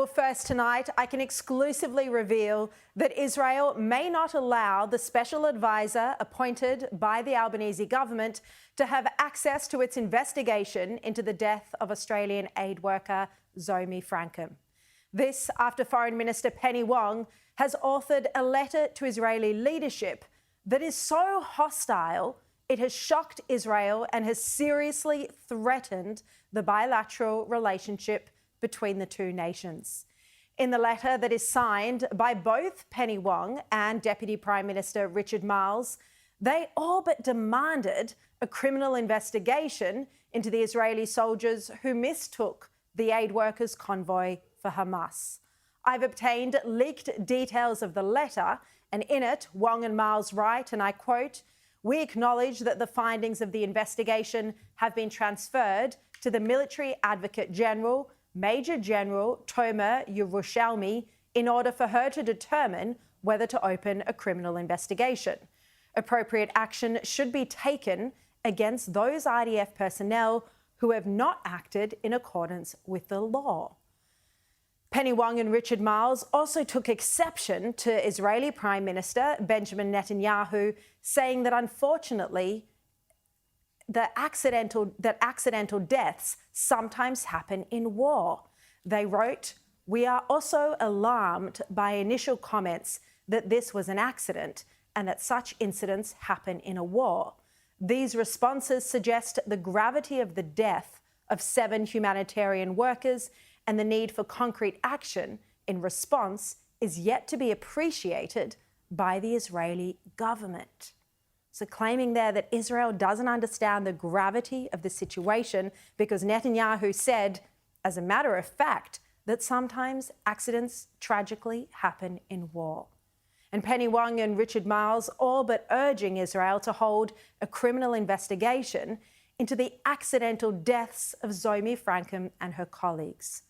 Well, first tonight, I can exclusively reveal that Israel may not allow the special advisor appointed by the Albanese government to have access to its investigation into the death of Australian aid worker Zomi Frankham. This after Foreign Minister Penny Wong has authored a letter to Israeli leadership that is so hostile it has shocked Israel and has seriously threatened the bilateral relationship between the two nations. In the letter that is signed by both Penny Wong and Deputy Prime Minister Richard Marles, they all but demanded a criminal investigation into the Israeli soldiers who mistook the aid workers' convoy for Hamas. I've obtained leaked details of the letter, and in it, Wong and Marles write, and I quote, "We acknowledge that the findings of the investigation have been transferred to the Military Advocate General, Major General Tomer Yerushalmi, in order for her to determine whether to open a criminal investigation. Appropriate action should be taken against those IDF personnel who have not acted in accordance with the law." Penny Wong and Richard Marles also took exception to Israeli Prime Minister Benjamin Netanyahu, saying that unfortunately that accidental deaths sometimes happen in war. They wrote, "We are also alarmed by initial comments that this was an accident and that such incidents happen in a war. These responses suggest the gravity of the death of 7 humanitarian workers, and the need for concrete action in response is yet to be appreciated by the Israeli government." So claiming there that Israel doesn't understand the gravity of the situation because Netanyahu said, as a matter of fact, that sometimes accidents tragically happen in war. And Penny Wong and Richard Marles all but urging Israel to hold a criminal investigation into the accidental deaths of Zomi Frankham and her colleagues.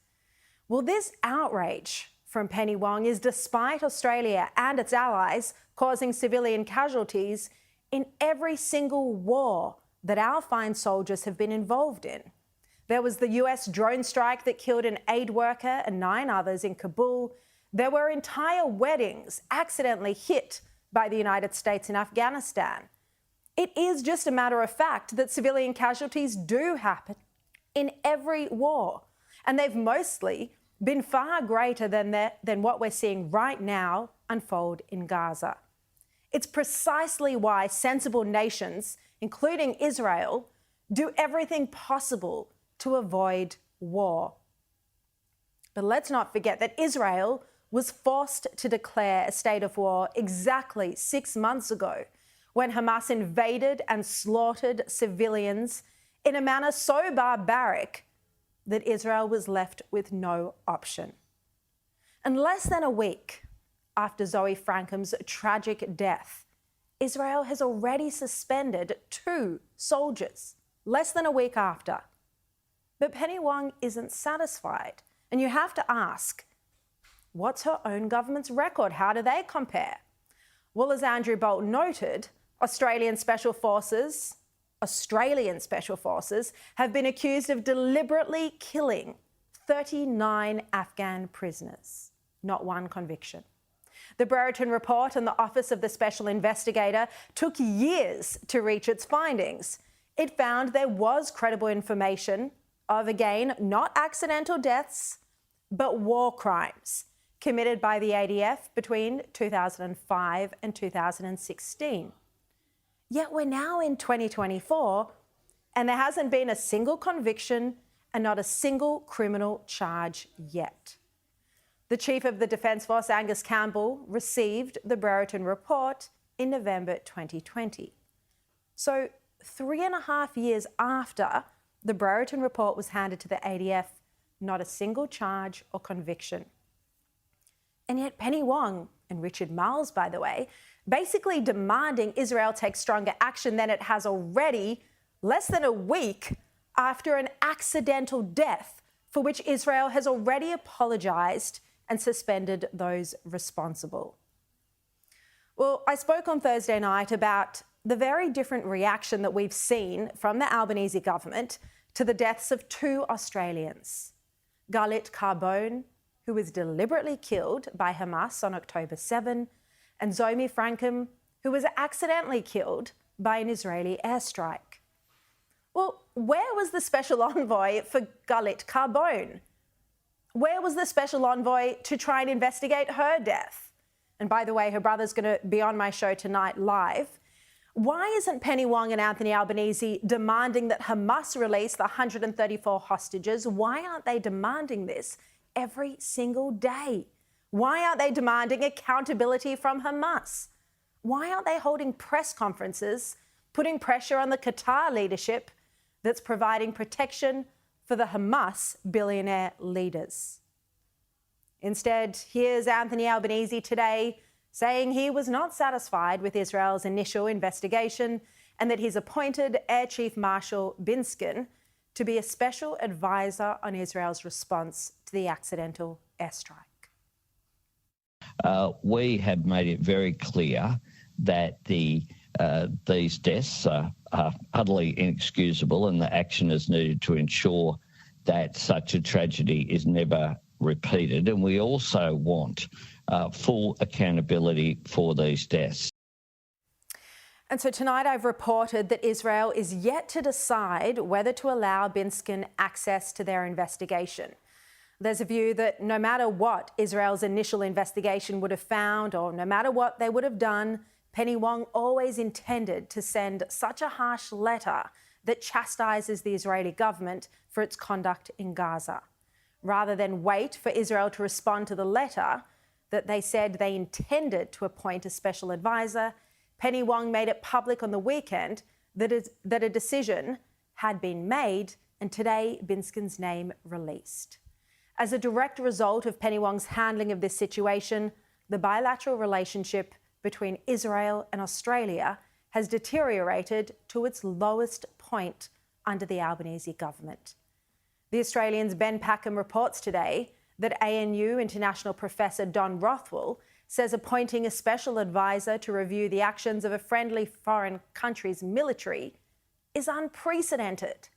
Well, this outrage from Penny Wong is despite Australia and its allies causing civilian casualties in every single war that our fine soldiers have been involved in. There was the US drone strike that killed an aid worker and 9 others in Kabul. There were entire weddings accidentally hit by the United States in Afghanistan. It is just a matter of fact that civilian casualties do happen in every war, and they've mostly been far greater than what we're seeing right now unfold in Gaza. It's precisely why sensible nations, including Israel, do everything possible to avoid war. But let's not forget that Israel was forced to declare a state of war exactly 6 months ago when Hamas invaded and slaughtered civilians in a manner so barbaric that Israel was left with no option. And less than a week after Zomi Frankham's tragic death, Israel has already suspended 2 soldiers, less than a week after. But Penny Wong isn't satisfied. And you have to ask, what's her own government's record? How do they compare? Well, as Andrew Bolt noted, Australian Special Forces have been accused of deliberately killing 39 Afghan prisoners. Not one conviction. The Brereton report and the Office of the Special Investigator took years to reach its findings. It found there was credible information of, again, not accidental deaths, but war crimes committed by the ADF between 2005 and 2016. Yet we're now in 2024 and there hasn't been a single conviction and not a single criminal charge yet. The Chief of the Defence Force, Angus Campbell, received the Brereton report in November 2020. So 3.5 years after the Brereton report was handed to the ADF, not a single charge or conviction. And yet Penny Wong and Richard Marles, by the way, basically demanding Israel take stronger action than it has already, less than a week after an accidental death for which Israel has already apologised and suspended those responsible. Well, I spoke on Thursday night about the very different reaction that we've seen from the Albanese government to the deaths of 2 Australians, Galit Carbone who was deliberately killed by Hamas on October 7, and Zomi Frankham, who was accidentally killed by an Israeli airstrike. Well, where was the special envoy for Galit Carbone? Where was the special envoy to try and investigate her death? And by the way, her brother's going to be on my show tonight live. Why isn't Penny Wong and Anthony Albanese demanding that Hamas release the 134 hostages? Why aren't they demanding this every single day? Why aren't they demanding accountability from Hamas? Why aren't they holding press conferences, putting pressure on the Qatar leadership that's providing protection for the Hamas billionaire leaders? Instead, here's Anthony Albanese today saying he was not satisfied with Israel's initial investigation and that he's appointed Air Chief Marshal Binskin to be a special advisor on Israel's response to the accidental airstrike. We have made it very clear that these deaths are utterly inexcusable, and the action is needed to ensure that such a tragedy is never repeated. And we also want full accountability for these deaths. And so tonight I've reported that Israel is yet to decide whether to allow Binskin access to their investigation. There's a view that no matter what Israel's initial investigation would have found, or no matter what they would have done, Penny Wong always intended to send such a harsh letter that chastises the Israeli government for its conduct in Gaza. Rather than wait for Israel to respond to the letter that they said they intended to appoint a special advisor, Penny Wong made it public on the weekend that a decision had been made, and today Binskin's name released. As a direct result of Penny Wong's handling of this situation, the bilateral relationship between Israel and Australia has deteriorated to its lowest point under the Albanese government. The Australian's Ben Packham reports today that ANU International Professor Don Rothwell says appointing a special advisor to review the actions of a friendly foreign country's military is unprecedented.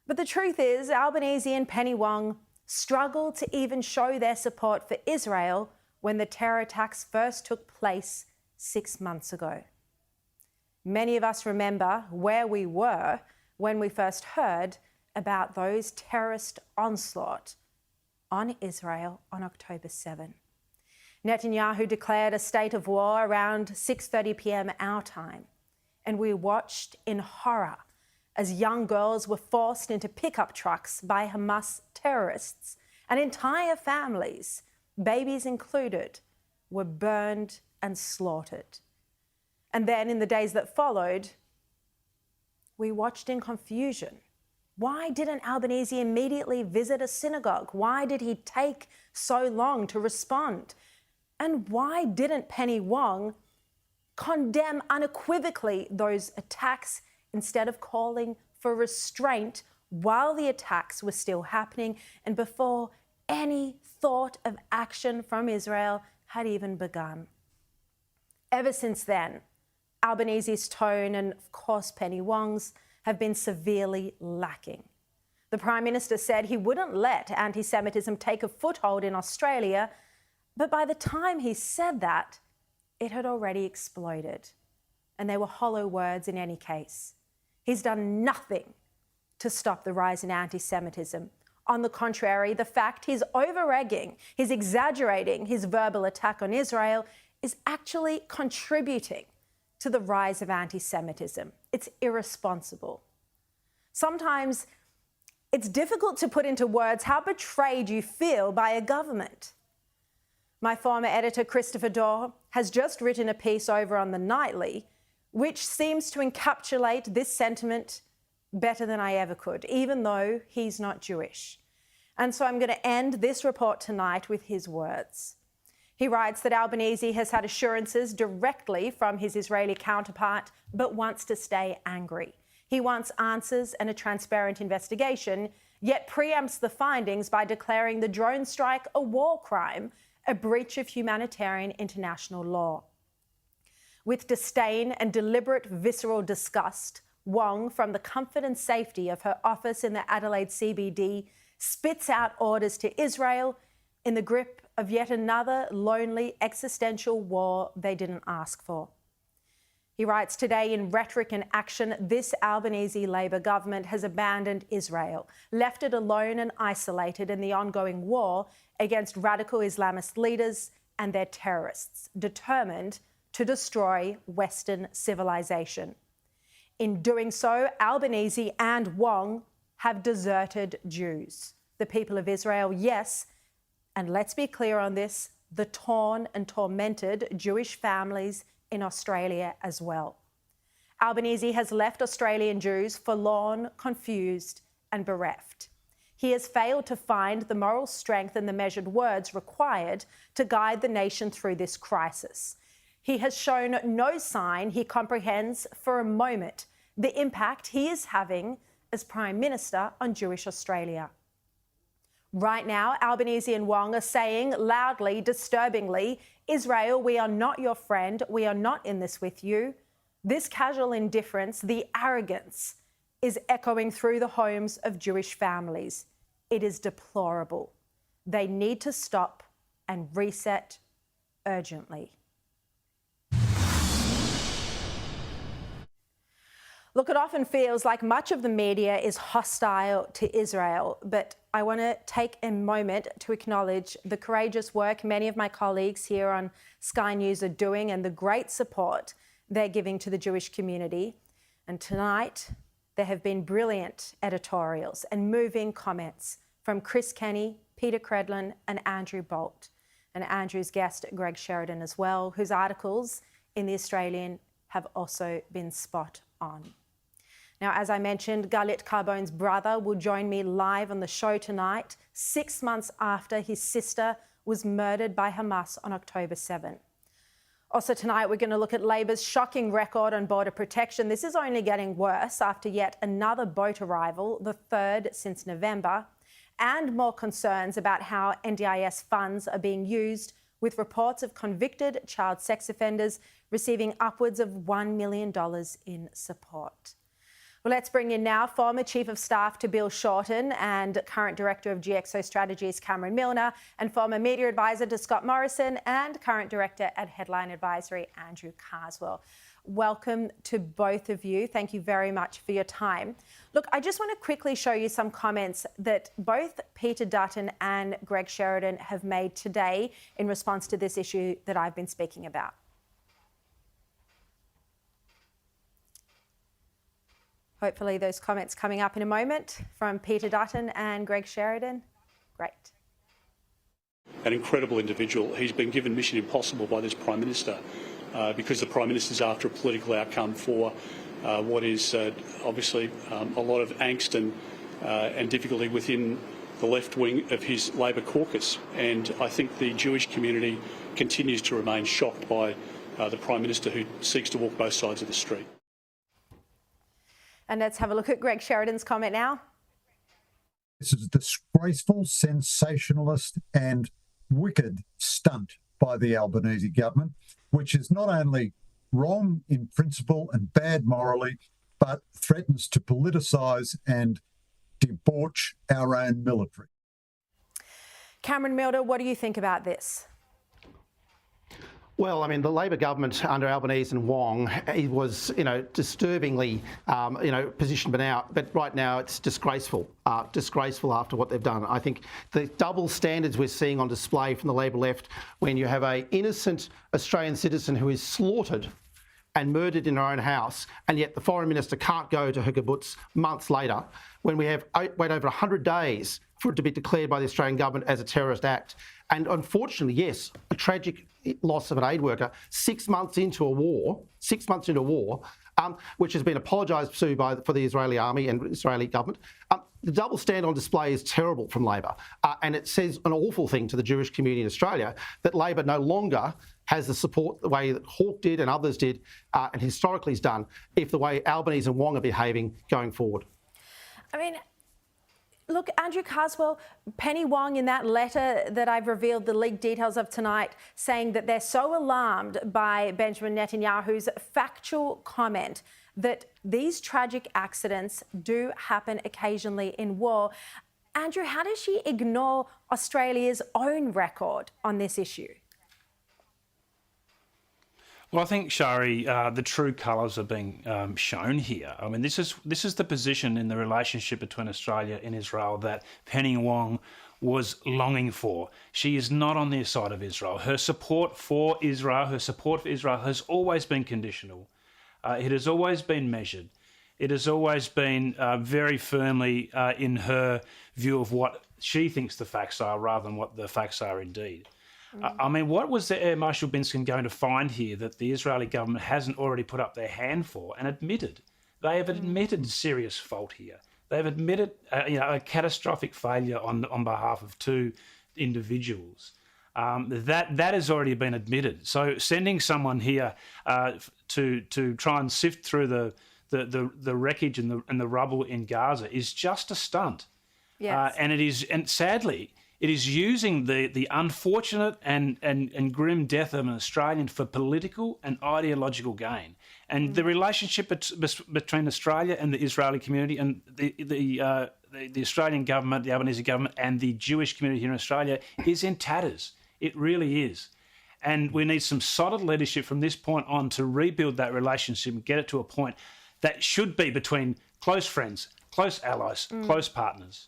But the truth is, Albanese and Penny Wong struggled to even show their support for Israel when the terror attacks first took place 6 months ago. Many of us remember where we were when we first heard about those terrorist onslaught on Israel on October 7. Netanyahu declared a state of war around 6:30 p.m. our time, and we watched in horror as young girls were forced into pickup trucks by Hamas terrorists, and entire families, babies included, were burned and slaughtered. And then in the days that followed, we watched in confusion. Why didn't Albanese immediately visit a synagogue? Why did he take so long to respond? And why didn't Penny Wong condemn unequivocally those attacks instead of calling for restraint while the attacks were still happening and before any thought of action from Israel had even begun? Ever since then, Albanese's tone and, of course, Penny Wong's have been severely lacking. The Prime Minister said he wouldn't let anti-Semitism take a foothold in Australia, but by the time he said that, it had already exploded. And they were hollow words in any case. He's done nothing to stop the rise in anti-Semitism. On the contrary, the fact he's over-egging, he's exaggerating his verbal attack on Israel is actually contributing to the rise of anti-Semitism. It's irresponsible. Sometimes it's difficult to put into words how betrayed you feel by a government. My former editor, Christopher Dorr, has just written a piece over on The Nightly, which seems to encapsulate this sentiment better than I ever could, even though he's not Jewish. And so I'm going to end this report tonight with his words. He writes that Albanese has had assurances directly from his Israeli counterpart, but wants to stay angry. He wants answers and a transparent investigation, yet preempts the findings by declaring the drone strike a war crime, a breach of humanitarian international law. With disdain and deliberate visceral disgust, Wong, from the comfort and safety of her office in the Adelaide CBD, spits out orders to Israel in the grip of yet another lonely existential war they didn't ask for. He writes, today in rhetoric and action, this Albanese Labor government has abandoned Israel, left it alone and isolated in the ongoing war against radical Islamist leaders and their terrorists, determined to destroy Western civilization. In doing so, Albanese and Wong have deserted Jews. The people of Israel, yes, and let's be clear on this, the torn and tormented Jewish families in Australia as well. Albanese has left Australian Jews forlorn, confused and bereft. He has failed to find the moral strength and the measured words required to guide the nation through this crisis. He has shown no sign he comprehends for a moment the impact he is having as Prime Minister on Jewish Australia. Right now, Albanese and Wong are saying loudly, disturbingly, Israel, we are not your friend. We are not in this with you. This casual indifference, the arrogance, is echoing through the homes of Jewish families. It is deplorable. They need to stop and reset urgently. Look, it often feels like much of the media is hostile to Israel, but I want to take a moment to acknowledge the courageous work many of my colleagues here on Sky News are doing and the great support they're giving to the Jewish community. And tonight, there have been brilliant editorials and moving comments from Chris Kenny, Peter Credlin and Andrew Bolt, and Andrew's guest, Greg Sheridan as well, whose articles in The Australian have also been spot on. Now, as I mentioned, Galit Carbone's brother will join me live on the show tonight, 6 months after his sister was murdered by Hamas on October 7. Also tonight, we're going to look at Labor's shocking record on border protection. This is only getting worse after yet another boat arrival, the third since November, and more concerns about how NDIS funds are being used, with reports of convicted child sex offenders receiving upwards of $1 million in support. Well, let's bring in now former Chief of Staff to Bill Shorten and current Director of GXO Strategies Cameron Milner, and former Media Advisor to Scott Morrison and current Director at Headline Advisory Andrew Carswell. Welcome to both of you. Thank you very much for your time. Look, I just want to quickly show you some comments that both Peter Dutton and Greg Sheridan have made today in response to this issue that I've been speaking about. Hopefully those comments coming up in a moment from Peter Dutton and Greg Sheridan. Great. An incredible individual. He's been given mission impossible by this Prime Minister because the Prime Minister's after a political outcome for what is obviously a lot of angst and difficulty within the left wing of his Labor caucus. And I think the Jewish community continues to remain shocked by the Prime Minister, who seeks to walk both sides of the street. And let's have a look at Greg Sheridan's comment now. This is a disgraceful, sensationalist and wicked stunt by the Albanese government, which is not only wrong in principle and bad morally, but threatens to politicise and debauch our own military. Cameron Milner, what do you think about this? Well, I mean, the Labor government under Albanese and Wong, it was, disturbingly, positioned but right now it's disgraceful. Disgraceful after what they've done. I think the double standards we're seeing on display from the Labor left, when you have an innocent Australian citizen who is slaughtered and murdered in her own house, and yet the Foreign Minister can't go to her kibbutz months later, when we have wait over 100 days for it to be declared by the Australian government as a terrorist act. And unfortunately, yes, a tragic loss of an aid worker 6 months into a war, which has been apologised to for the Israeli army and Israeli government. The double stand on display is terrible from Labor, and it says an awful thing to the Jewish community in Australia, that Labor no longer has the support the way that Hawke did and others did, and historically has done, if the way Albanese and Wong are behaving going forward. I mean, look, Andrew Carswell, Penny Wong in that letter that I've revealed the leaked details of tonight, saying that they're so alarmed by Benjamin Netanyahu's factual comment that these tragic accidents do happen occasionally in war. Andrew, how does she ignore Australia's own record on this issue? Well, I think, Sharri, the true colours are being shown here. I mean, this is the position in the relationship between Australia and Israel that Penny Wong was longing for. She is not on the side of Israel. Her support for Israel, has always been conditional. It has always been measured. It has always been very firmly in her view of what she thinks the facts are rather than what the facts are indeed. I mean, what was the Air Marshal Binskin going to find here that the Israeli government hasn't already put up their hand for and admitted? They have admitted serious fault here. They've admitted a catastrophic failure on behalf of two individuals. That has already been admitted. So sending someone here to try and sift through the wreckage and the rubble in Gaza is just a stunt. Yes. And sadly, it is using the unfortunate and grim death of an Australian for political and ideological gain. And the relationship between Australia and the Israeli community and the Australian government, the Albanese government, and the Jewish community here in Australia is in tatters. It really is. And we need some solid leadership from this point on to rebuild that relationship and get it to a point that should be between close friends, close allies, close partners.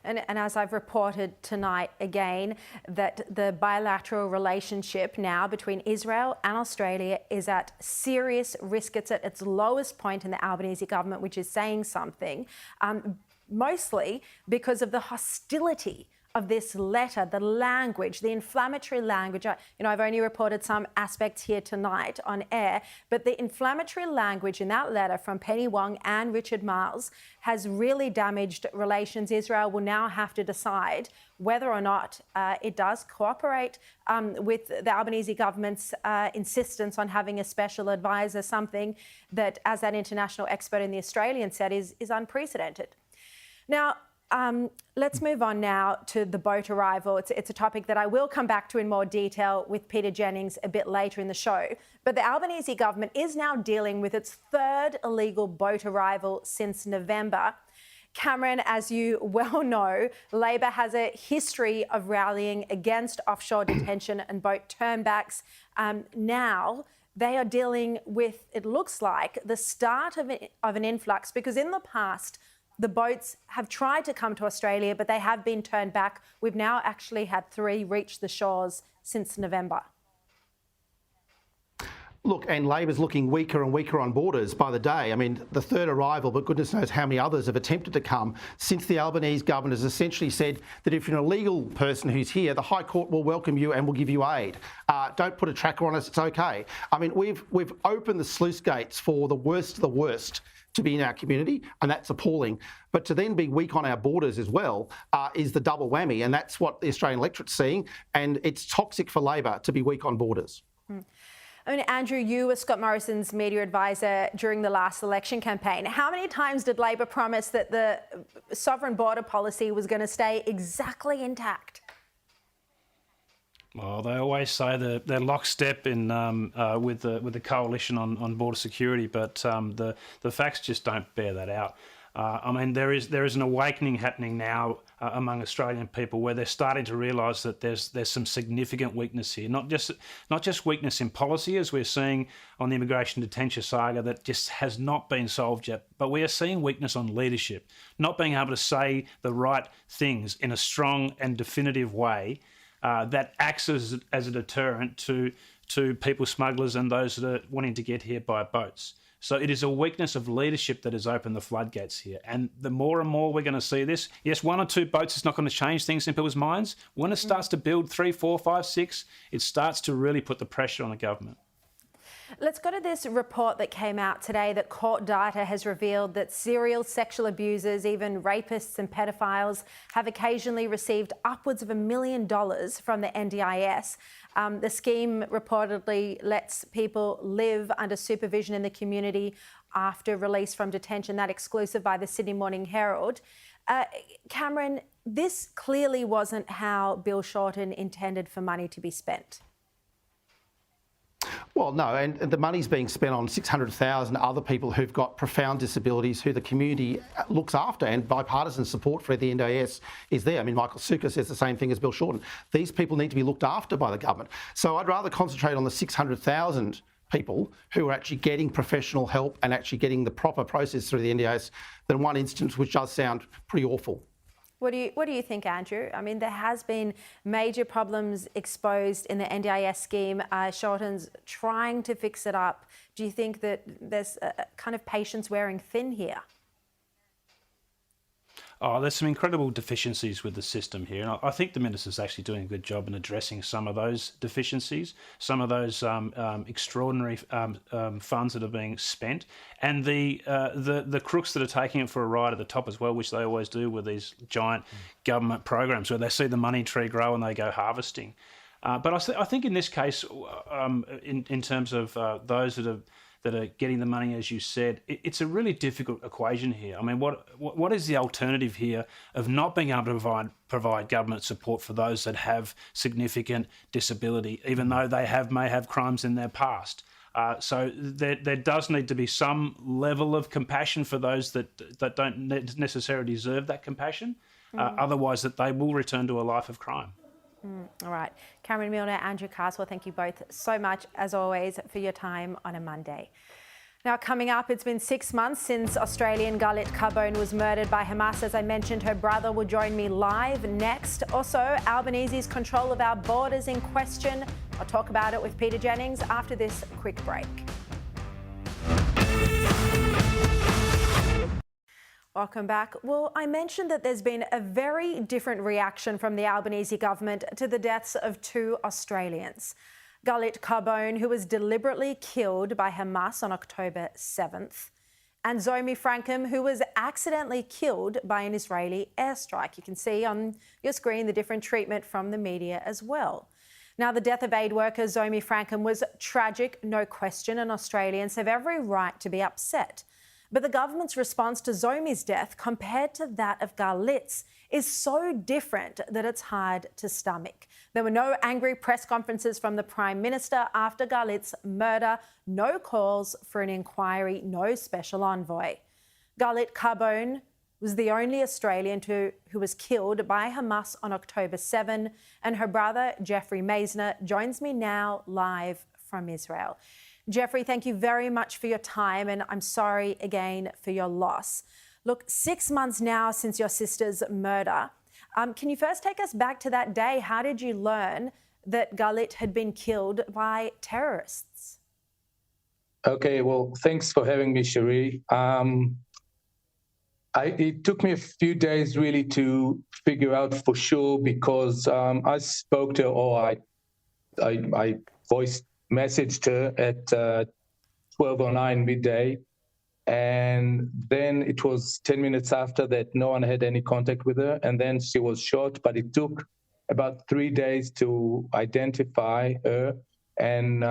And as I've reported tonight again, that the bilateral relationship now between Israel and Australia is at serious risk. It's at its lowest point in the Albanese government, which is saying something, mostly because of the hostility of this letter, the language, the inflammatory language. I've only reported some aspects here tonight on air, but the inflammatory language in that letter from Penny Wong and Richard Marles has really damaged relations. Israel will now have to decide whether or not it does cooperate with the Albanese government's insistence on having a special advisor, something that, as that international expert in the Australian said, is unprecedented. Now, let's move on now to the boat arrival. It's a topic that I will come back to in more detail with Peter Jennings a bit later in the show. But the Albanese government is now dealing with its third illegal boat arrival since November. Cameron, as you well know, Labor has a history of rallying against offshore detention and boat turnbacks. Now they are dealing with, it looks like, the start of an influx, because in the past, the boats have tried to come to Australia, but they have been turned back. We've now actually had 3 reach the shores since November. Look, and Labor's looking weaker and weaker on borders by the day. I mean, the third arrival, but goodness knows how many others have attempted to come since the Albanese government has essentially said that if you're an illegal person who's here, the High Court will welcome you and will give you aid. Don't put a tracker on us, it's okay. I mean, we've opened the sluice gates for the worst of the worst to be in our community, and that's appalling. But to then be weak on our borders as well is the double whammy, and that's what the Australian electorate's seeing, and it's toxic for Labor to be weak on borders. I mean, Andrew, you were Scott Morrison's media advisor during the last election campaign. How many times did Labor promise that the sovereign border policy was going to stay exactly intact? Well, they always say they're lockstep in with the coalition on border security, but the facts just don't bear that out. I mean, there is an awakening happening now among Australian people where they're starting to realise that there's some significant weakness here, not just weakness in policy as we're seeing on the immigration detention saga that just has not been solved yet, but we are seeing weakness on leadership, not being able to say the right things in a strong and definitive way that acts as a deterrent to people smugglers and those that are wanting to get here by boats. So it is a weakness of leadership that has opened the floodgates here. And the more and more we're going to see this, yes, 1 or 2 boats is not going to change things in people's minds. When it starts to build 3, 4, 5, 6, it starts to really put the pressure on the government. Let's go to this report that came out today that court data has revealed that serial sexual abusers, even rapists and pedophiles, have occasionally received upwards of $1 million from the NDIS. The scheme reportedly lets people live under supervision in the community after release from detention. That exclusive by the Sydney Morning Herald. Cameron, this clearly wasn't how Bill Shorten intended for money to be spent. Well, no, and the money's being spent on 600,000 other people who've got profound disabilities who the community looks after, and bipartisan support for the NDIS is there. I mean, Michael Sukkar says the same thing as Bill Shorten. These people need to be looked after by the government. So I'd rather concentrate on the 600,000 people who are actually getting professional help and actually getting the proper process through the NDIS than one instance which does sound pretty awful. What do you think, Andrew? I mean, there has been major problems exposed in the NDIS scheme. Shorten's trying to fix it up. Do you think that there's a kind of patience wearing thin here? Oh, there's some incredible deficiencies with the system here. And I think the Minister's actually doing a good job in addressing some of those deficiencies, some of those extraordinary funds that are being spent, and the crooks that are taking it for a ride at the top as well, which they always do with these giant government programs where they see the money tree grow and they go harvesting. But I think in this case, in terms of those that are getting the money, as you said, it's a really difficult equation here. I mean, what is the alternative here of not being able to provide government support for those that have significant disability, even though they may have crimes in their past? So there does need to be some level of compassion for those that don't necessarily deserve that compassion. Otherwise, that they will return to a life of crime. All right. Cameron Milner, Andrew Carswell, thank you both so much, as always, for your time on a Monday. Now, coming up, it's been 6 months since Australian Galit Carbone was murdered by Hamas. As I mentioned, her brother will join me live next. Also, Albanese's control of our borders in question. I'll talk about it with Peter Jennings after this quick break. Welcome back. Well, I mentioned that there's been a very different reaction from the Albanese government to the deaths of 2 Australians. Galit Carbone, who was deliberately killed by Hamas on October 7th, and Zomi Frankham, who was accidentally killed by an Israeli airstrike. You can see on your screen the different treatment from the media as well. Now, the death of aid worker Zomi Frankham was tragic, no question, and Australians have every right to be upset. But the government's response to Zomi's death compared to that of Galit's is so different that it's hard to stomach. There were no angry press conferences from the Prime Minister after Galit's murder, no calls for an inquiry, no special envoy. Galit Carbone was the only Australian who was killed by Hamas on October 7, and her brother, Jeffrey Masner, joins me now live from Israel. Jeffrey, thank you very much for your time, and I'm sorry again for your loss. Look, 6 months now since your sister's murder. Can you first take us back to that day? How did you learn that Galit had been killed by terrorists? Okay, well, thanks for having me, Sharri. It took me a few days really to figure out for sure because I spoke to her, or I voiced messaged her at 12:09 midday, and then it was 10 minutes after that no one had any contact with her, and then she was shot. But it took about 3 days to identify her and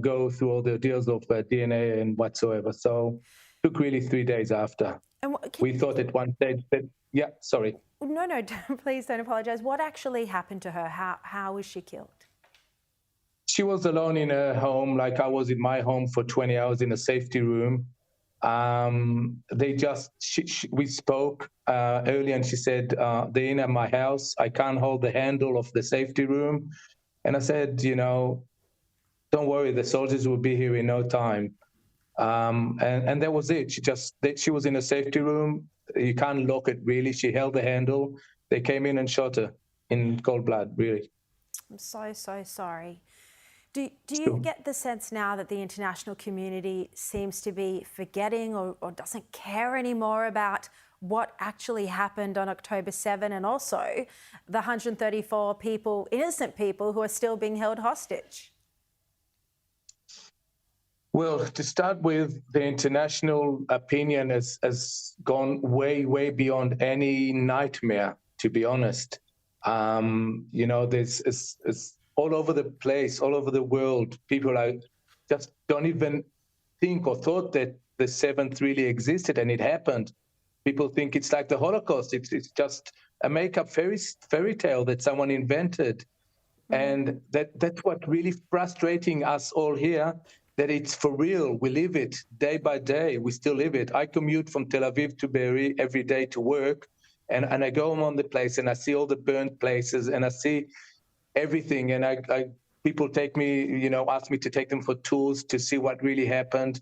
go through all the deals of DNA and whatsoever. So it took really 3 days after. And we thought at one stage that, yeah, sorry. No, please don't apologise. What actually happened to her? How was she killed? She was alone in her home, like I was in my home for 20 hours in a safety room. We spoke earlier, and she said, they're in at my house. I can't hold the handle of the safety room. And I said, don't worry, the soldiers will be here in no time. And that was it. She was in a safety room. You can't lock it, really. She held the handle. They came in and shot her in cold blood, really. I'm so sorry. Do you get the sense now that the international community seems to be forgetting or doesn't care anymore about what actually happened on October 7 and also the 134 people, innocent people, who are still being held hostage? Well, to start with, the international opinion has gone way, way beyond any nightmare, to be honest. There's all over the place, all over the world, people just don't even think or thought that the 7th really existed, and it happened. People think it's like the Holocaust. It's just a make-up fairy tale that someone invented. And that's what really frustrating us all here, that it's for real. We live it day by day. We still live it. I commute from Tel Aviv to Be'eri every day to work, and I go home on the place and I see all the burnt places and I see everything. And people take me, ask me to take them for tours to see what really happened.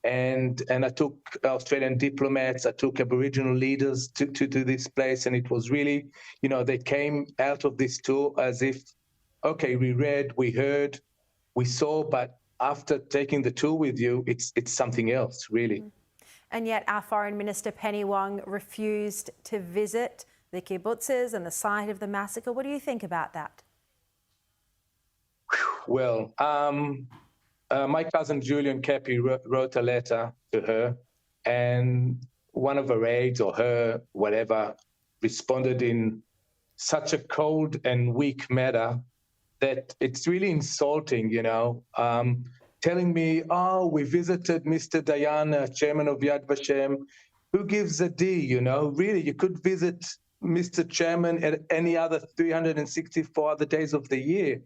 And I took Australian diplomats, I took Aboriginal leaders to this place, and it was really, they came out of this tour as if, okay, we read, we heard, we saw, but after taking the tour with you, it's something else, really. And yet our Foreign Minister Penny Wong refused to visit the kibbutzes and the site of the massacre. What do you think about that? Well, my cousin Julian Kepi wrote a letter to her, and one of her aides or her, whatever, responded in such a cold and weak manner that it's really insulting, telling me, oh, we visited Mr. Dayan, chairman of Yad Vashem. Who gives a D, Really, you could visit Mr. Chairman at any other 364 other days of the year.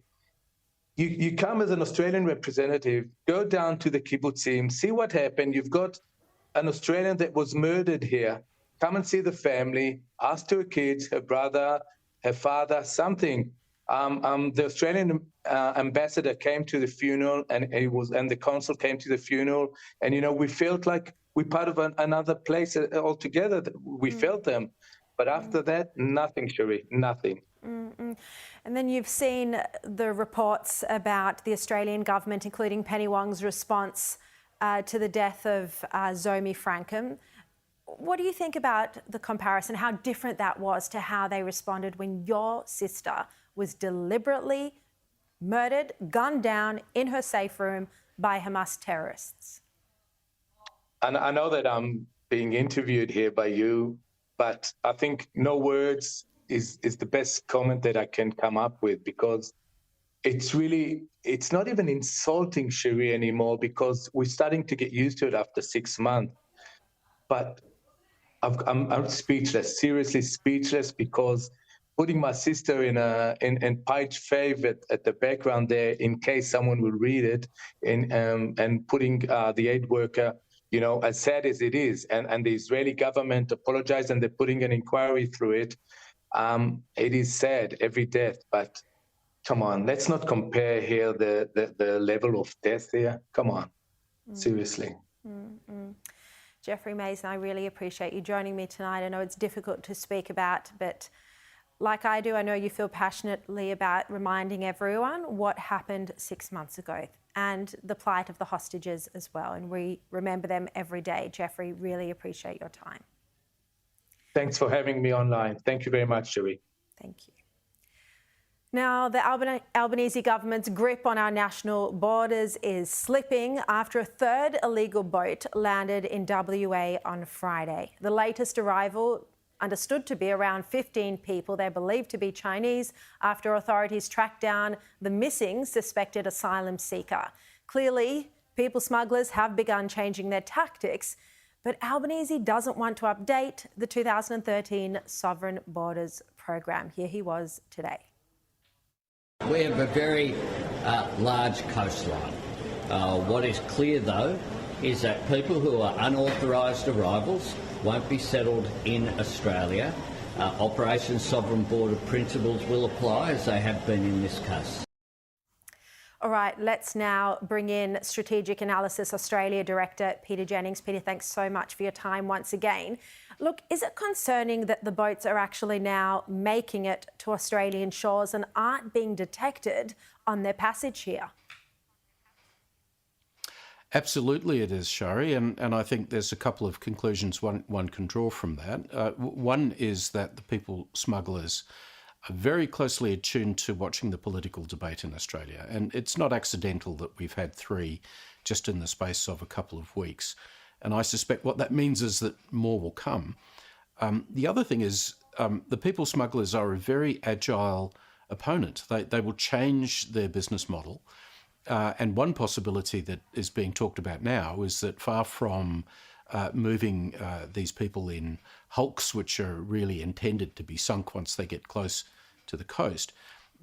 You come as an Australian representative, go down to the kibbutzim, see what happened. You've got an Australian that was murdered here. Come and see the family, ask her kids, her brother, her father, something. The Australian ambassador came to the funeral, and the consul came to the funeral, and we felt like we're part of another place altogether. We felt them, but after that, nothing, Sharri, nothing. And then you've seen the reports about the Australian government, including Penny Wong's response to the death of Zomi Frankham. What do you think about the comparison, how different that was to how they responded when your sister was deliberately murdered, gunned down in her safe room by Hamas terrorists? And I know that I'm being interviewed here by you, but I think no words is the best comment that I can come up with, because it's not even insulting Sharri anymore, because we're starting to get used to it after 6 months. But I'm speechless, seriously speechless, because putting my sister in page 5 at the background there, in case someone will read it, and putting the aid worker, as sad as it is, and the Israeli government apologized and they're putting an inquiry through it. It is sad, every death, but come on, let's not compare here the level of death here. Come on, seriously. Jeffrey Masner, I really appreciate you joining me tonight. I know it's difficult to speak about, but like I do, I know you feel passionately about reminding everyone what happened 6 months ago and the plight of the hostages as well. And we remember them every day. Jeffrey, really appreciate your time. Thanks for having me online. Thank you very much, Sharri. Thank you. Now, the Albanese government's grip on our national borders is slipping after a third illegal boat landed in WA on Friday. The latest arrival understood to be around 15 people. They're believed to be Chinese after authorities tracked down the missing suspected asylum seeker. Clearly, people smugglers have begun changing their tactics, but Albanese doesn't want to update the 2013 Sovereign Borders Program. Here he was today. We have a very large coastline. What is clear, though, is that people who are unauthorised arrivals won't be settled in Australia. Operation Sovereign Border principles will apply, as they have been in this case. All right, let's now bring in Strategic Analysis Australia Director Peter Jennings. Peter, thanks so much for your time once again. Look, is it concerning that the boats are actually now making it to Australian shores and aren't being detected on their passage here? Absolutely it is, Sharri, and I think there's a couple of conclusions one can draw from that. One is that the people smugglers are very closely attuned to watching the political debate in Australia, and it's not accidental that we've had 3 just in the space of a couple of weeks. And I suspect what that means is that more will come. The other thing is the people smugglers are a very agile opponent. They will change their business model. And one possibility that is being talked about now is that far from moving these people in hulks, which are really intended to be sunk once they get close to the coast,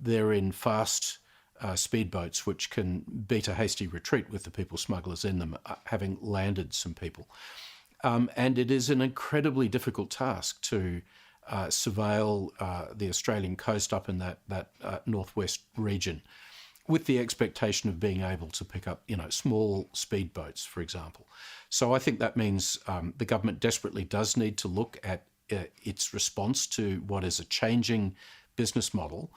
they're in fast speedboats which can beat a hasty retreat with the people smugglers in them, having landed some people. And it is an incredibly difficult task to surveil the Australian coast up in that northwest region, with the expectation of being able to pick up, small speedboats, for example. So I think that means the government desperately does need to look at its response to what is a changing business model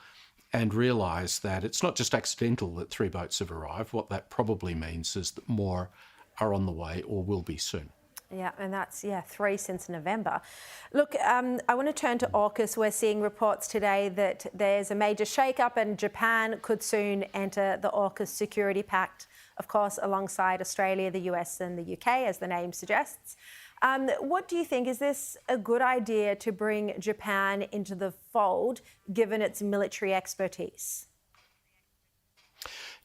and realise that it's not just accidental that 3 boats have arrived. What that probably means is that more are on the way or will be soon. Yeah, and that's, 3 since November. Look, I want to turn to AUKUS. We're seeing reports today that there's a major shake-up and Japan could soon enter the AUKUS Security Pact, of course, alongside Australia, the US and the UK, as the name suggests. What do you think? Is this a good idea to bring Japan into the fold, given its military expertise?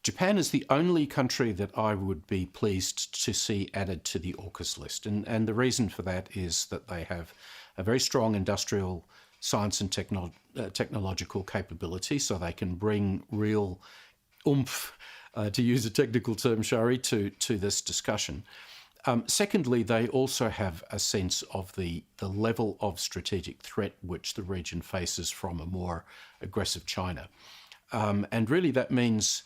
Japan is the only country that I would be pleased to see added to the AUKUS list. And the reason for that is that they have a very strong industrial science and technological capability, so they can bring real oomph, to use a technical term, Sharri, to this discussion. Secondly, they also have a sense of the level of strategic threat which the region faces from a more aggressive China. And really that means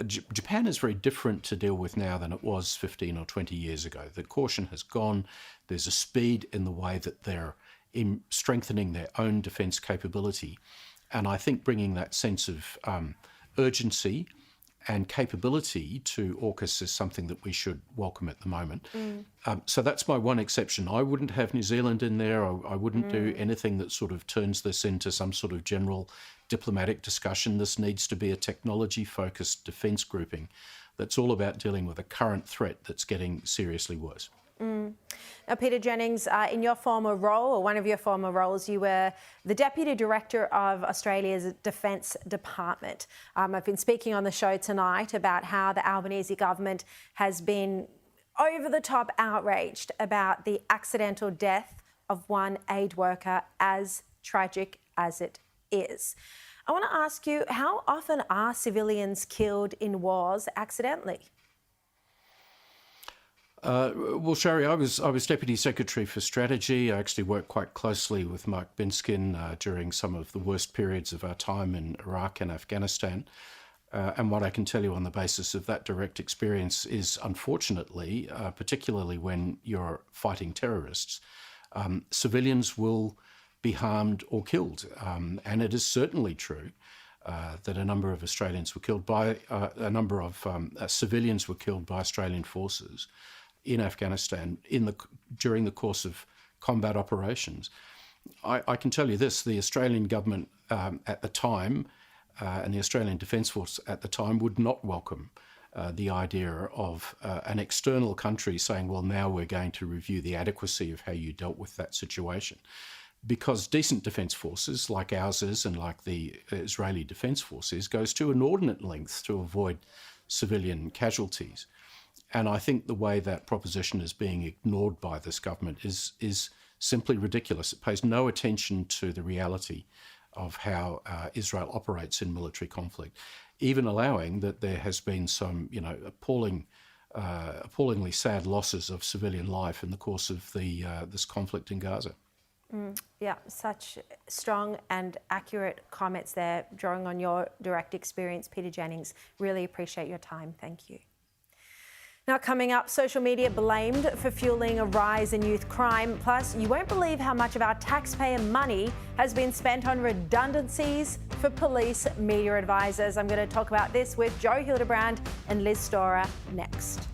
Japan is very different to deal with now than it was 15 or 20 years ago. The caution has gone. There's a speed in the way that they're strengthening their own defence capability. And I think bringing that sense of urgency and capability to AUKUS is something that we should welcome at the moment. So that's my one exception. I wouldn't have New Zealand in there. I wouldn't do anything that sort of turns this into some sort of general diplomatic discussion. This needs to be a technology-focused defence grouping that's all about dealing with a current threat that's getting seriously worse. Now, Peter Jennings, in your former role, or one of your former roles, you were the Deputy Director of Australia's Defence Department. I've been speaking on the show tonight about how the Albanese government has been over-the-top outraged about the accidental death of one aid worker, as tragic as it is. I want to ask you, how often are civilians killed in wars accidentally? Well, Sharri, I was Deputy Secretary for Strategy. I actually worked quite closely with Mark Binskin during some of the worst periods of our time in Iraq and Afghanistan. And what I can tell you on the basis of that direct experience is, unfortunately, particularly when you're fighting terrorists, civilians will be harmed or killed. And it is certainly true that a number of Australians were killed by, a number of civilians were killed by Australian forces in Afghanistan during the course of combat operations. I can tell you this, the Australian government at the time and the Australian Defence Force at the time would not welcome the idea of an external country saying, well, now we're going to review the adequacy of how you dealt with that situation. Because decent defence forces, like ours is and like the Israeli Defence Forces, goes to inordinate lengths to avoid civilian casualties. And I think the way that proposition is being ignored by this government is simply ridiculous. It pays no attention to the reality of how Israel operates in military conflict, even allowing that there has been some, appallingly sad losses of civilian life in the course of this conflict in Gaza. Yeah, such strong and accurate comments there, drawing on your direct experience, Peter Jennings. Really appreciate your time. Thank you. Now, coming up, social media blamed for fueling a rise in youth crime. Plus, you won't believe how much of our taxpayer money has been spent on redundancies for police media advisors. I'm going to talk about this with Joe Hildebrand and Liz Storer next.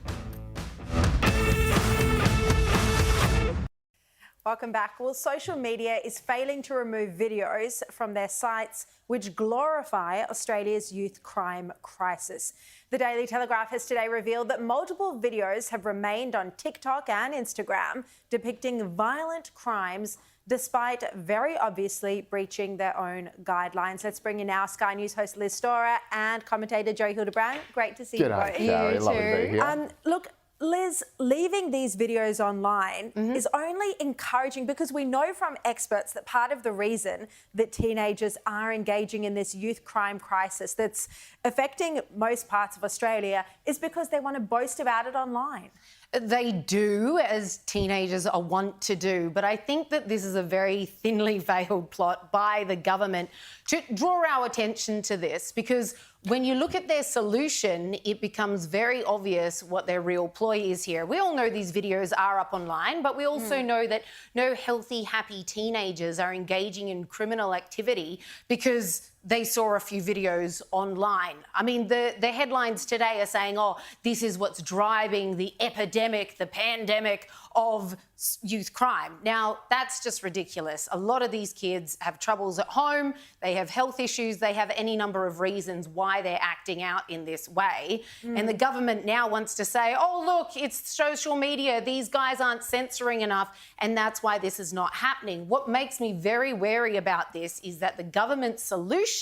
Welcome back. Well, social media is failing to remove videos from their sites which glorify Australia's youth crime crisis. The Daily Telegraph has today revealed that multiple videos have remained on TikTok and Instagram depicting violent crimes despite very obviously breaching their own guidelines. Let's bring in now Sky News host Liz Storer and commentator Joe Hildebrand. Great to see you both. G'day, Sharri. Lovely to be here. Look, Liz, leaving these videos online is only encouraging, because we know from experts that part of the reason that teenagers are engaging in this youth crime crisis that's affecting most parts of Australia is because they want to boast about it online. They do, as teenagers are wont to do, but I think that this is a very thinly veiled plot by the government to draw our attention to this, because when you look at their solution, it becomes very obvious what their real ploy is here. We all know these videos are up online, but we also know that no healthy, happy teenagers are engaging in criminal activity because they saw a few videos online. I mean, the headlines today are saying, oh, this is what's driving the epidemic, the pandemic of youth crime. Now, that's just ridiculous. A lot of these kids have troubles at home, they have health issues, they have any number of reasons why they're acting out in this way. And the government now wants to say, oh, look, it's social media, these guys aren't censoring enough, and that's why this is not happening. What makes me very wary about this is that the government's solution,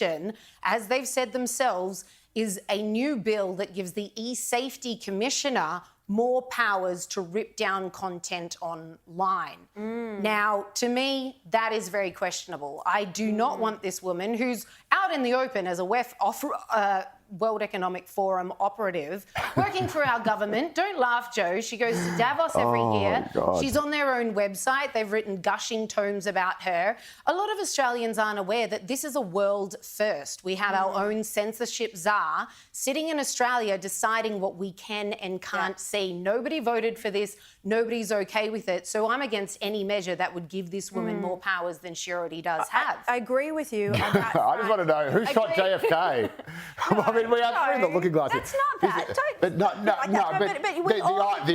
as they've said themselves, is a new bill that gives the e-safety commissioner more powers to rip down content online. Now, to me, that is very questionable. I do not want this woman, who's out in the open as a World Economic Forum operative, working for our government. Don't laugh, Joe. She goes to Davos every year. God. She's on their own website. They've written gushing tomes about her. A lot of Australians aren't aware that this is a world first. We have our own censorship czar sitting in Australia deciding what we can and can't see. Nobody voted for this. Nobody's okay with it. So I'm against any measure that would give this woman more powers than she already does have. I agree with you on that I just want to know who shot JFK. I mean, we have the looking glass. That's not that. But the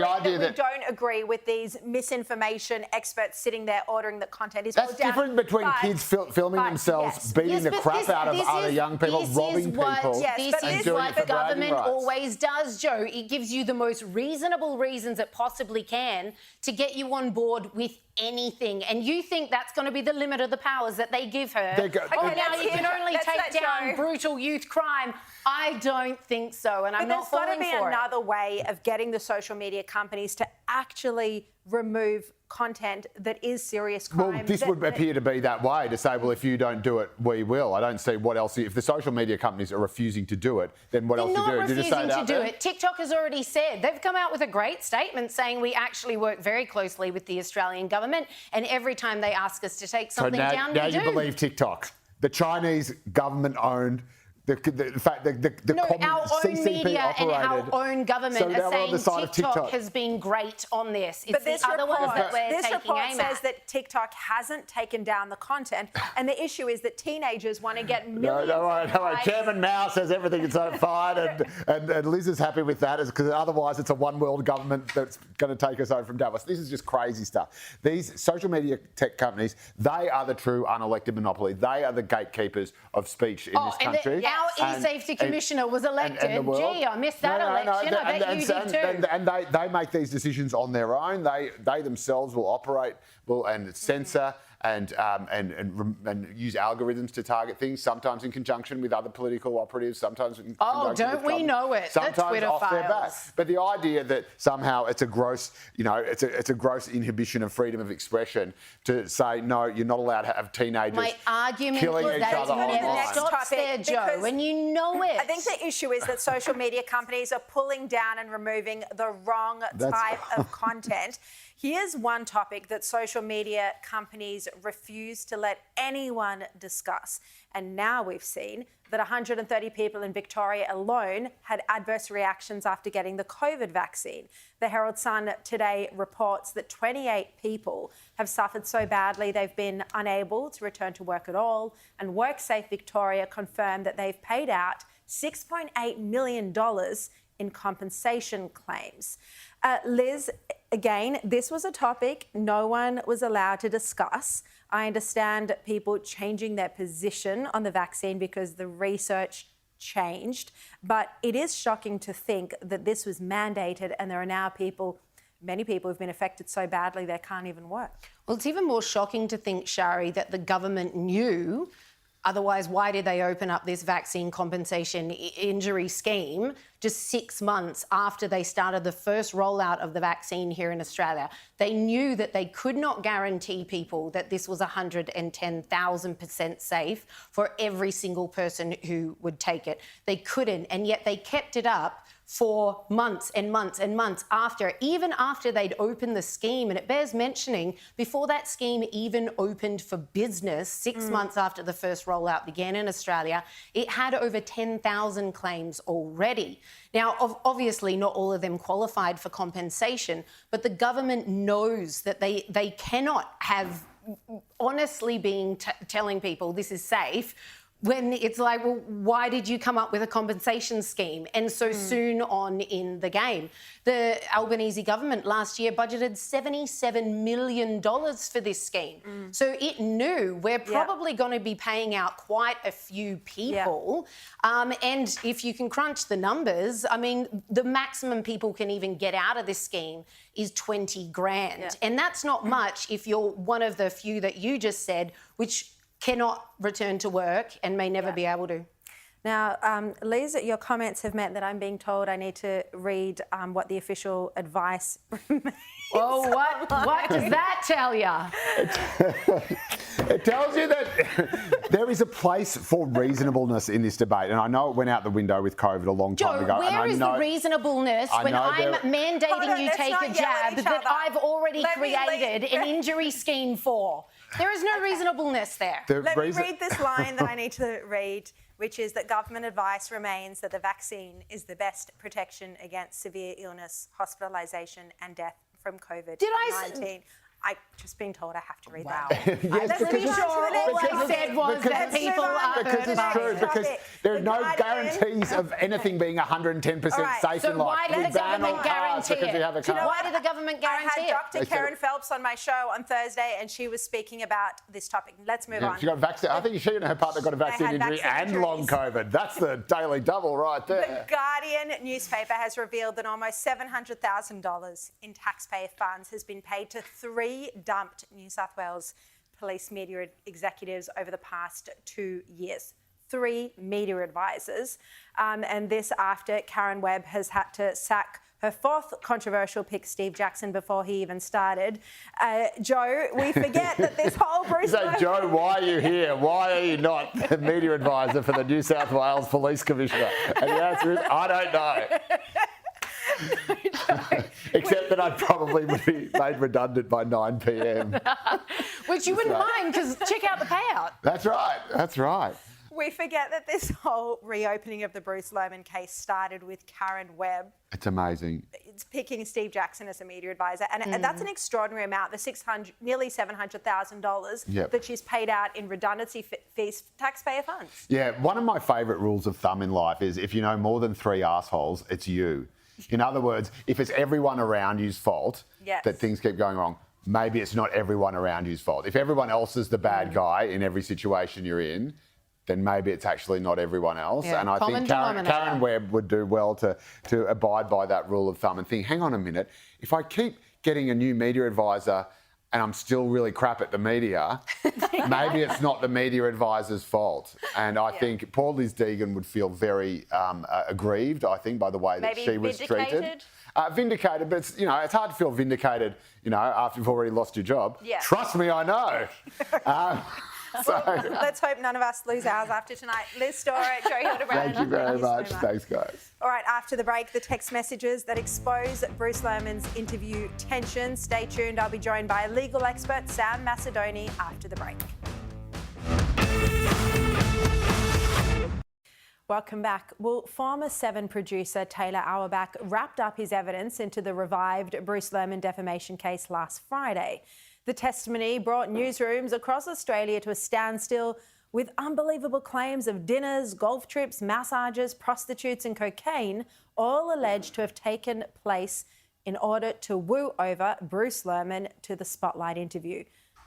idea that we don't agree with these misinformation experts sitting there ordering that content is that's different between kids filming themselves beating the crap out of other young people, robbing people. This is what the government always does, Joe. It gives you the most reasonable reasons it possibly can to get you on board with anything, and you think that's going to be the limit of the powers that they give her. Now you can only take down brutal youth crime. I don't think so, and I'm not falling for it. There's got to be another way of getting the social media companies to actually remove content that is serious crime. Well, this would appear to be that way, to say, well, if you don't do it, we will. I don't see what else. If the social media companies are refusing to do it, then what else do you do? They're not refusing to do it. TikTok has already said, they've come out with a great statement saying we actually work very closely with the Australian government, and every time they ask us to take something down, we do. Now you believe TikTok. The Chinese government-owned, our own CCP media operated, and our own government are saying TikTok has been great on this. It's the other ones that we're taking aim at. This report says that TikTok hasn't taken down the content, and the issue is that teenagers want to get millions. No. Chairman Mao says everything is fine, and Liz is happy with that, because otherwise it's a one-world government that's going to take us over from Davos. This is just crazy stuff. These social media tech companies, they are the true unelected monopoly. They are the gatekeepers of speech in this country. Our e-safety commissioner was elected. Gee, I missed that election. I bet you did too. And they make these decisions on their own. They themselves will operate and censor and use algorithms to target things, sometimes in conjunction with other political operatives, sometimes in conjunction with don't we know it? Sometimes the Twitter off their back. files. But the idea that somehow it's a gross, it's a gross inhibition of freedom of expression to say, no, you're not allowed to have teenagers killing each other online. Stops there, Joe, and you know it. I think the issue is that social media companies are pulling down and removing the wrong type of content. Here's one topic that social media companies refuse to let anyone discuss. And now we've seen that 130 people in Victoria alone had adverse reactions after getting the COVID vaccine. The Herald Sun today reports that 28 people have suffered so badly they've been unable to return to work at all. And WorkSafe Victoria confirmed that they've paid out $6.8 million in compensation claims. Liz, again, this was a topic no one was allowed to discuss. I understand people changing their position on the vaccine because the research changed, but it is shocking to think that this was mandated and there are now many people who've been affected so badly they can't even work. Well, it's even more shocking to think, Sharri, that the government knew Otherwise, why did they open up this vaccine compensation injury scheme just 6 months after they started the first rollout of the vaccine here in Australia? They knew that they could not guarantee people that this was 110,000% safe for every single person who would take it. They couldn't, and yet they kept it up for months and months and months after, even after they'd opened the scheme. And it bears mentioning, before that scheme even opened for business, 6 months after the first rollout began in Australia, it had over 10,000 claims already. Now, obviously, not all of them qualified for compensation, but the government knows that they cannot have honestly been telling people this is safe when it's like, well, why did you come up with a compensation scheme? And so soon on in the game. The Albanese government last year budgeted $77 million for this scheme. So it knew we're probably going to be paying out quite a few people. And if you can crunch the numbers, I mean, the maximum people can even get out of this scheme is 20 grand. And that's not much if you're one of the few that you just said, which cannot return to work and may never be able to. Now, Liz, your comments have meant that I'm being told I need to read what the official advice remains. Oh, what does that tell you? It tells you that there is a place for reasonableness in this debate. And I know it went out the window with COVID a long time ago. Where is the reasonableness when I'm mandating you take a jab that I've already created an injury scheme for? There is no reasonableness there. Let me read this line that I need to read, which is that government advice remains that the vaccine is the best protection against severe illness, hospitalisation and death from COVID-19. I've just been told I have to read that. Yes, Let's be sure all I said was that people are because it's true, because there are no guarantees of anything being 110% safe in life. So why did the government guarantee it? Why did the government guarantee it? I had Dr. Karen Phelps on my show on Thursday and she was speaking about this topic. Let's move on. She got vaccine. I think she and her partner got a vaccine injury and long COVID. That's the daily double right there. The Guardian newspaper has revealed that almost $700,000 in taxpayer funds has been paid to 3 dumped New South Wales police media executives over the past 2 years. 3 media advisors. And this after Karen Webb has had to sack her 4th controversial pick, Steve Jackson, before he even started. Joe, we forget that this whole Bruce... So, Joe, why are you here? Why are you not the media advisor for the New South Wales Police Commissioner? And the answer is, I don't know. Except that I probably would be made redundant by 9 p.m. Which you wouldn't mind, because check out the payout. That's right. That's right. We forget that this whole reopening of the Bruce Lehrmann case started with Karen Webb. It's amazing. It's picking Steve Jackson as a media advisor. And that's an extraordinary amount, nearly $700,000 that she's paid out in redundancy fees, taxpayer funds. Yeah, one of my favourite rules of thumb in life is if you know more than 3 assholes, it's you. In other words, if it's everyone around you's fault that things keep going wrong, maybe it's not everyone around you's fault. If everyone else is the bad guy in every situation you're in, then maybe it's actually not everyone else. Yeah, and I think Karen Webb would do well to abide by that rule of thumb and think, hang on a minute, if I keep getting a new media advisor and I'm still really crap at the media, maybe it's not the media advisor's fault. And I think poor Liz Deegan would feel very aggrieved, I think, by the way that she was treated. Vindicated, but it's, it's hard to feel vindicated, after you've already lost your job. Yeah. Trust me, I know. Well, let's hope none of us lose ours after tonight. Liz Storett, Joe Hildebrand. Thank you very much. Thanks, guys. All right, after the break, the text messages that expose Bruce Lehrmann's interview tension. Stay tuned. I'll be joined by legal expert Sam Macedoni after the break. Welcome back. Well, former Seven producer Taylor Auerbach wrapped up his evidence into the revived Bruce Lehrmann defamation case last Friday. The testimony brought newsrooms across Australia to a standstill with unbelievable claims of dinners, golf trips, massages, prostitutes and cocaine, all alleged to have taken place in order to woo over Bruce Lehrmann to the Spotlight interview,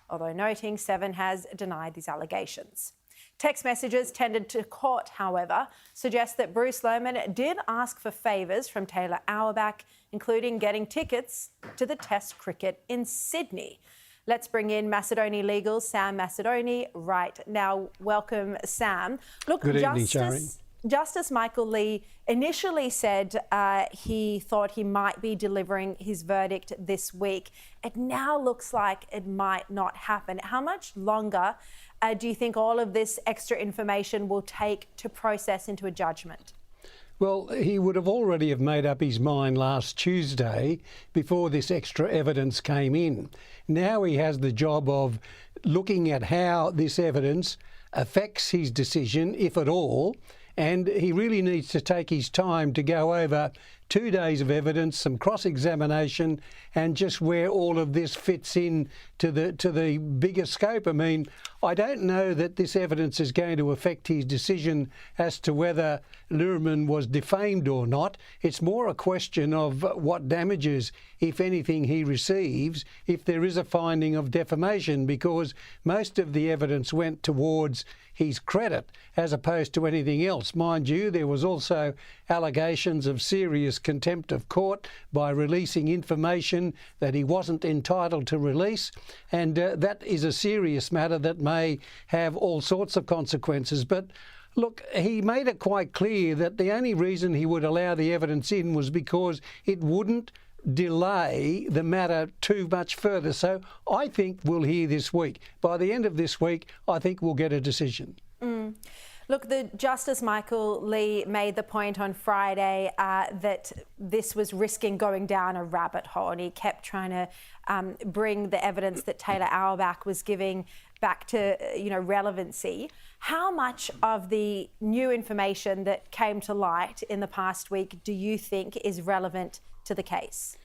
although noting Seven has denied these allegations. Text messages tendered to court, however, suggest that Bruce Lehrmann did ask for favours from Taylor Auerbach, including getting tickets to the Test cricket in Sydney. Let's bring in Macedoni Legal's Sam Macedoni right now. Welcome, Sam. Look, good evening, Sharri. Justice Michael Lee initially said he thought he might be delivering his verdict this week. It now looks like it might not happen. How much longer do you think all of this extra information will take to process into a judgment? Well, he would have already have made up his mind last Tuesday before this extra evidence came in. Now he has the job of looking at how this evidence affects his decision, if at all, and he really needs to take his time to go over 2 days of evidence, some cross-examination, and just where all of this fits in to the bigger scope. I mean, I don't know that this evidence is going to affect his decision as to whether Lehrmann was defamed or not. It's more a question of what damages, if anything, he receives if there is a finding of defamation, because most of the evidence went towards his credit as opposed to anything else. Mind you, there was also allegations of serious contempt of court by releasing information that he wasn't entitled to release, and that is a serious matter that may have all sorts of consequences. But look, he made it quite clear that the only reason he would allow the evidence in was because it wouldn't delay the matter too much further. So I think we'll hear this week. By the end of this week, I think we'll get a decision. Look, the Justice Michael Lee made the point on Friday that this was risking going down a rabbit hole, and he kept trying to bring the evidence that Taylor Auerbach was giving back to, relevancy. How much of the new information that came to light in the past week do you think is relevant to the case?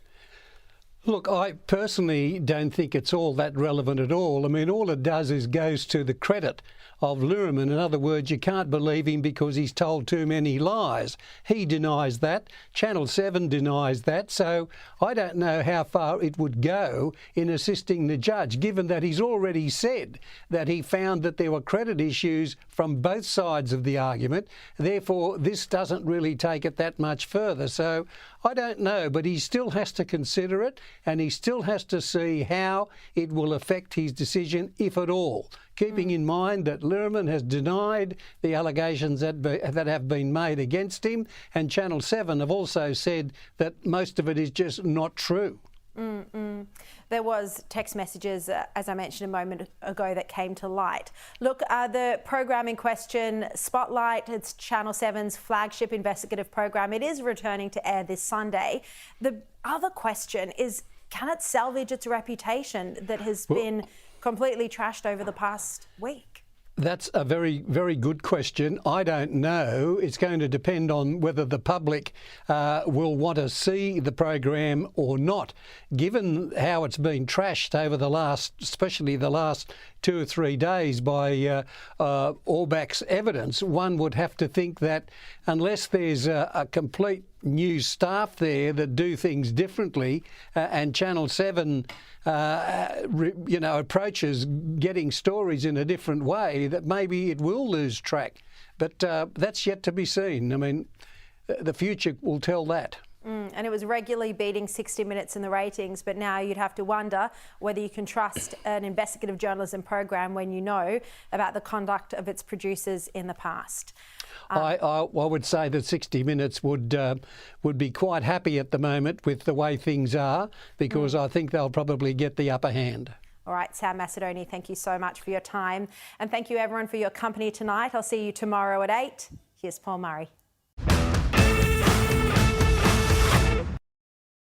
Look, I personally don't think it's all that relevant at all. I mean, all it does is goes to the credit of Lehrmann. In other words, you can't believe him because he's told too many lies. He denies that. Channel 7 denies that. So I don't know how far it would go in assisting the judge, given that he's already said that he found that there were credit issues from both sides of the argument. Therefore, this doesn't really take it that much further. So I don't know, but he still has to consider it, and he still has to see how it will affect his decision, if at all, keeping in mind that Lehrmann has denied the allegations that have been made against him, and Channel 7 have also said that most of it is just not true. There was text messages, as I mentioned a moment ago, that came to light. Look, the program in question, Spotlight, it's Channel 7's flagship investigative program. It is returning to air this Sunday. The other question is, can it salvage its reputation that has been completely trashed over the past week? That's a very, very good question. I don't know. It's going to depend on whether the public will want to see the program or not. Given how it's been trashed over the last, especially the last 2 or 3 days by Auerbach's evidence, one would have to think that unless there's a complete new staff there that do things differently, and Channel 7 approaches getting stories in a different way, that maybe it will lose track. But that's yet to be seen. I mean, the future will tell that. And it was regularly beating 60 Minutes in the ratings, but now you'd have to wonder whether you can trust an investigative journalism program when you know about the conduct of its producers in the past. I would say that 60 Minutes would be quite happy at the moment with the way things are, because I think they'll probably get the upper hand. All right, Sam Macedoni, thank you so much for your time. And thank you, everyone, for your company tonight. I'll see you tomorrow at 8. Here's Paul Murray.